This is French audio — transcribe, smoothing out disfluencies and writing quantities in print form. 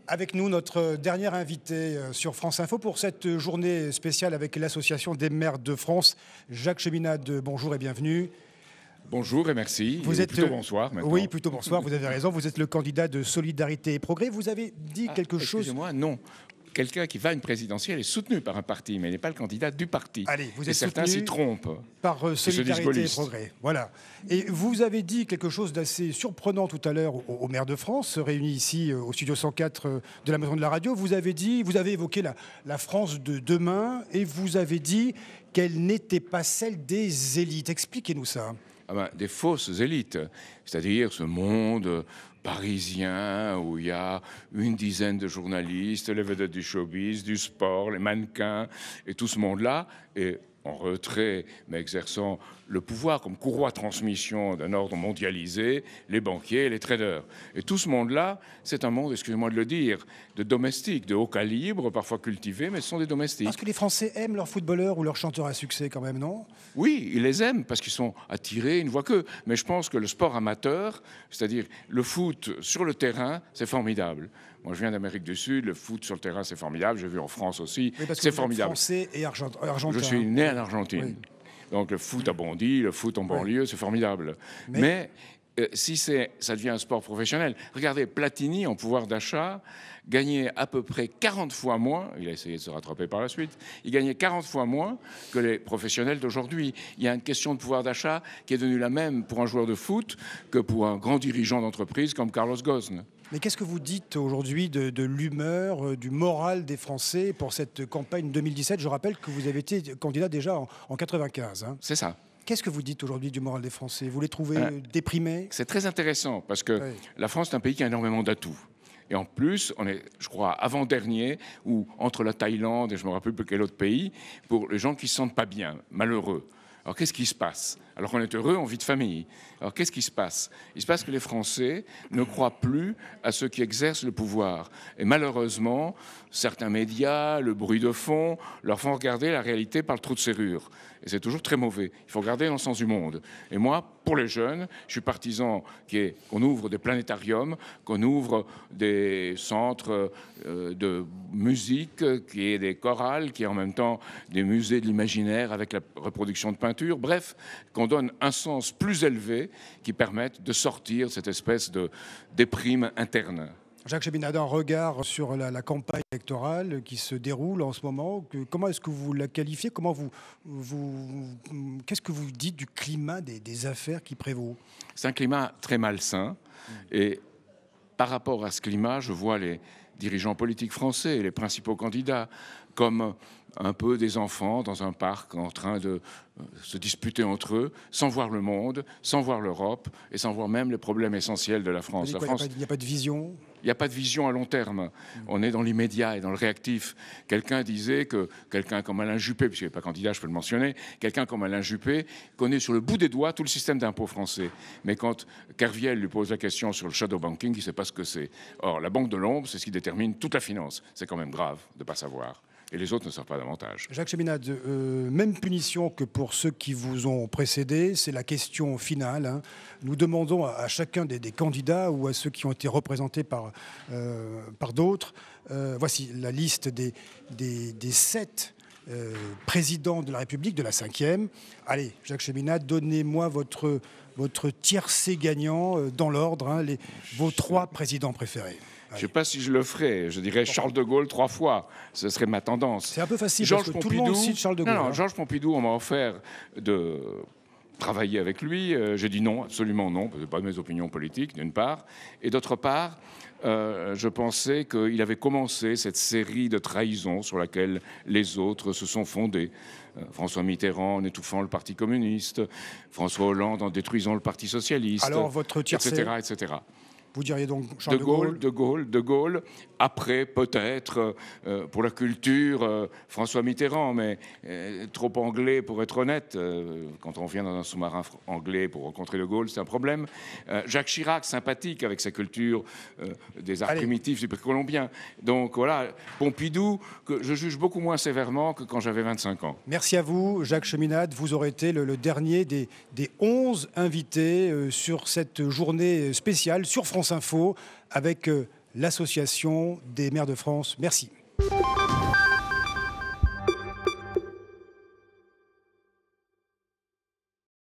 Avec nous, notre dernier invité sur France Info pour cette journée spéciale avec l'Association des maires de France. Jacques Cheminade, bonjour et bienvenue. Bonjour et merci. Vous êtes plutôt bonsoir maintenant. Oui, plutôt bonsoir, vous avez raison. Vous êtes le candidat de Solidarité et Progrès. Vous avez dit quelque chose... Excusez-moi, non. Quelqu'un qui va à une présidentielle est soutenu par un parti, mais n'est pas le candidat du parti. Allez, vous êtes et certains s'y trompent. Par Solidarité et Progrès. Voilà. Et vous avez dit quelque chose d'assez surprenant tout à l'heure au maire de France, réuni ici au studio 104 de la Maison de la Radio. Vous avez évoqué la France de demain et vous avez dit qu'elle n'était pas celle des élites. Expliquez-nous ça. Des fausses élites, c'est-à-dire ce monde parisien où il y a une dizaine de journalistes, les vedettes du showbiz, du sport, les mannequins et tout ce monde-là, et en retrait, mais exerçant le pouvoir comme courroie de transmission d'un ordre mondialisé, les banquiers, les traders. Et tout ce monde-là, c'est un monde, excusez-moi de le dire, de domestiques, de haut calibre, parfois cultivés, mais ce sont des domestiques. Parce que les Français aiment leurs footballeurs ou leurs chanteurs à succès quand même, non ? Oui, ils les aiment parce qu'ils sont attirés, ils ne voient qu'eux. Mais je pense que le sport amateur, c'est-à-dire le foot sur le terrain, c'est formidable. Moi, je viens d'Amérique du Sud, le foot sur le terrain, c'est formidable. J'ai vu en France aussi, c'est formidable. Français et argentin. Je suis né en Argentine. Oui. Donc le foot à Bondy, le foot en banlieue, c'est formidable. Mais si ça devient un sport professionnel, regardez, Platini, en pouvoir d'achat, gagnait à peu près 40 fois moins, il a essayé de se rattraper par la suite, il gagnait 40 fois moins que les professionnels d'aujourd'hui. Il y a une question de pouvoir d'achat qui est devenue la même pour un joueur de foot que pour un grand dirigeant d'entreprise comme Carlos Ghosn. Mais qu'est-ce que vous dites aujourd'hui de l'humeur, du moral des Français pour cette campagne 2017 ? Je rappelle que vous avez été candidat déjà en 95. Hein. C'est ça. Qu'est-ce que vous dites aujourd'hui du moral des Français ? Vous les trouvez déprimés ? C'est très intéressant parce que la France est un pays qui a énormément d'atouts. Et en plus, on est, je crois, avant-dernier, ou entre la Thaïlande et je ne me rappelle plus quel autre pays, pour les gens qui ne se sentent pas bien, malheureux. Alors qu'est-ce qui se passe ? Alors qu'on est heureux, on vit de famille. Alors qu'est-ce qui se passe ? Il se passe que les Français ne croient plus à ceux qui exercent le pouvoir. Et malheureusement, certains médias, le bruit de fond, leur font regarder la réalité par le trou de serrure. Et c'est toujours très mauvais. Il faut regarder dans le sens du monde. Et moi, pour les jeunes, je suis partisan qu'on ouvre des planétariums, qu'on ouvre des centres de musique, qu'il y ait des chorales, qu'il y ait en même temps des musées de l'imaginaire avec la reproduction de peinture. Bref, qu'on donne un sens plus élevé qui permette de sortir de cette espèce de déprime interne. Jacques Cheminade, un regard sur la campagne électorale qui se déroule en ce moment. Comment est-ce que vous la qualifiez ? Qu'est-ce que vous dites du climat des affaires qui prévaut ? C'est un climat très malsain. Et par rapport à ce climat, je vois les dirigeants politiques français, les principaux candidats, comme un peu des enfants dans un parc en train de se disputer entre eux, sans voir le monde, sans voir l'Europe et sans voir même les problèmes essentiels de la France. Il n'y a pas de vision ? Il n'y a pas de vision à long terme. On est dans l'immédiat et dans le réactif. Quelqu'un disait que quelqu'un comme Alain Juppé, puisqu'il n'est pas candidat, je peux le mentionner, quelqu'un comme Alain Juppé connaît sur le bout des doigts tout le système d'impôt français. Mais quand Kerviel lui pose la question sur le shadow banking, il ne sait pas ce que c'est. Or, la banque de l'ombre, c'est ce qui détermine toute la finance. C'est quand même grave de ne pas savoir. Et les autres ne savent pas davantage. Jacques Cheminade, même punition que pour ceux qui vous ont précédé, c'est la question finale. Hein. Nous demandons à chacun des candidats ou à ceux qui ont été représentés par d'autres, voici la liste des 7 présidents de la République, de la 5e. Allez, Jacques Cheminade, donnez-moi votre tiercé gagnant dans l'ordre, hein, vos 3 présidents préférés. Je ne sais pas si je le ferai. Je dirais Charles de Gaulle 3 fois. Ce serait ma tendance. C'est un peu facile parce que tout le monde cite Charles de Gaulle. Non, Georges Pompidou, on m'a offert de travailler avec lui. J'ai dit non, absolument non. Ce n'est pas de mes opinions politiques, d'une part. Et d'autre part, je pensais qu'il avait commencé cette série de trahisons sur laquelle les autres se sont fondés. François Mitterrand en étouffant le Parti communiste, François Hollande en détruisant le Parti socialiste, alors, votre tiercé... etc., etc. Vous diriez donc Charles de Gaulle. De Gaulle. Après, peut-être, pour la culture, François Mitterrand, mais trop anglais pour être honnête. Quand on vient dans un sous-marin anglais pour rencontrer de Gaulle, c'est un problème. Jacques Chirac, sympathique avec sa culture des arts primitifs du précolombien. Donc voilà, Pompidou, que je juge beaucoup moins sévèrement que quand j'avais 25 ans. Merci à vous, Jacques Cheminade. Vous aurez été le dernier des 11 invités sur cette journée spéciale sur France Info avec l'Association des maires de France. Merci.